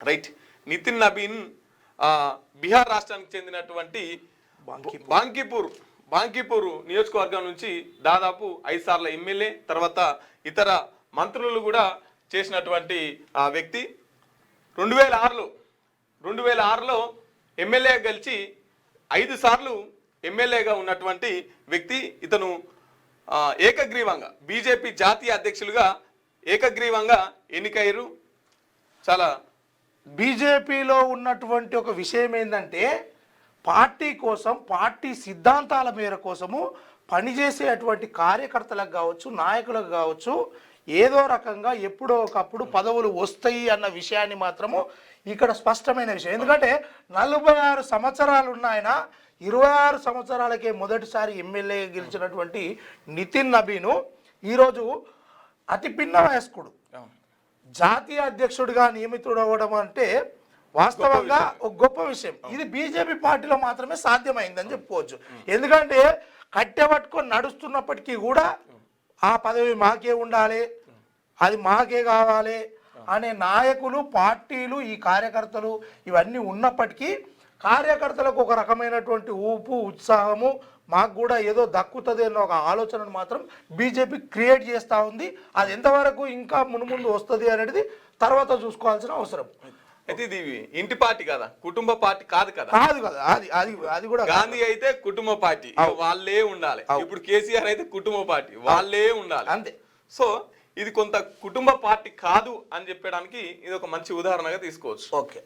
Right. Nitin Nabin Bihar రాష్ట్రానికి చెందినటువంటి బాంకీపూర్ నియోజకవర్గం నుంచి దాదాపు 5 సార్ల ఎమ్మెల్యే, తర్వాత ఇతర మంత్రులు కూడా చేసినటువంటి ఆ వ్యక్తి 2006లో ఎమ్మెల్యే గెలిచి 5 సార్లు ఎమ్మెల్యేగా ఉన్నటువంటి వ్యక్తి. ఇతను ఏకగ్రీవంగా బీజేపీ జాతీయ అధ్యక్షులుగా ఏకగ్రీవంగా ఎన్నికయ్యారు. చాలా బీజేపీలో ఉన్నటువంటి ఒక విషయం ఏంటంటే పార్టీ కోసం, పార్టీ సిద్ధాంతాల మేర కోసము పనిచేసేటువంటి కార్యకర్తలకు కావచ్చు, నాయకులకు కావచ్చు, ఏదో రకంగా ఎప్పుడో ఒకప్పుడు పదవులు వస్తాయి అన్న విషయాన్ని మాత్రము ఇక్కడ స్పష్టమైన విషయం. ఎందుకంటే 46 సంవత్సరాలు ఉన్నాయన, 26 సంవత్సరాలకే మొదటిసారి ఎమ్మెల్యే గెలిచినటువంటి నితిన్ నబీను ఈరోజు అతి పిన్న వయస్కుడు జాతీయ అధ్యక్షుడిగా నియమితుడు అవ్వడం అంటే వాస్తవంగా ఒక గొప్ప విషయం. ఇది బీజేపీ పార్టీలో మాత్రమే సాధ్యమైందని చెప్పుకోవచ్చు. ఎందుకంటే కట్టె పట్టుకొని నడుస్తున్నప్పటికీ కూడా ఆ పదవి మాకే ఉండాలి, అది మాకే కావాలి అనే నాయకులు, పార్టీలు, ఈ కార్యకర్తలు ఇవన్నీ ఉన్నప్పటికీ కార్యకర్తలకు ఒక రకమైనటువంటి ఊపు, ఉత్సాహము, మాకు కూడా ఏదో దక్కుతుంది అన్న ఒక ఆలోచనను మాత్రం బీజేపీ క్రియేట్ చేస్తూ ఉంది. అది ఎంతవరకు ఇంకా మునుముందు వస్తుంది అనేది తర్వాత చూసుకోవాల్సిన అవసరం. అయితే ఇది ఇంటి పార్టీ కదా, కుటుంబ పార్టీ కాదు కదా. అది కూడా గాంధీ అయితే కుటుంబ పార్టీ, వాళ్ళే ఉండాలి. ఇప్పుడు కేసీఆర్ అయితే కుటుంబ పార్టీ, వాళ్ళే ఉండాలి అంతే. సో ఇది కొంత కుటుంబ పార్టీ కాదు అని చెప్పడానికి ఇది ఒక మంచి ఉదాహరణగా తీసుకోవచ్చు. ఓకే.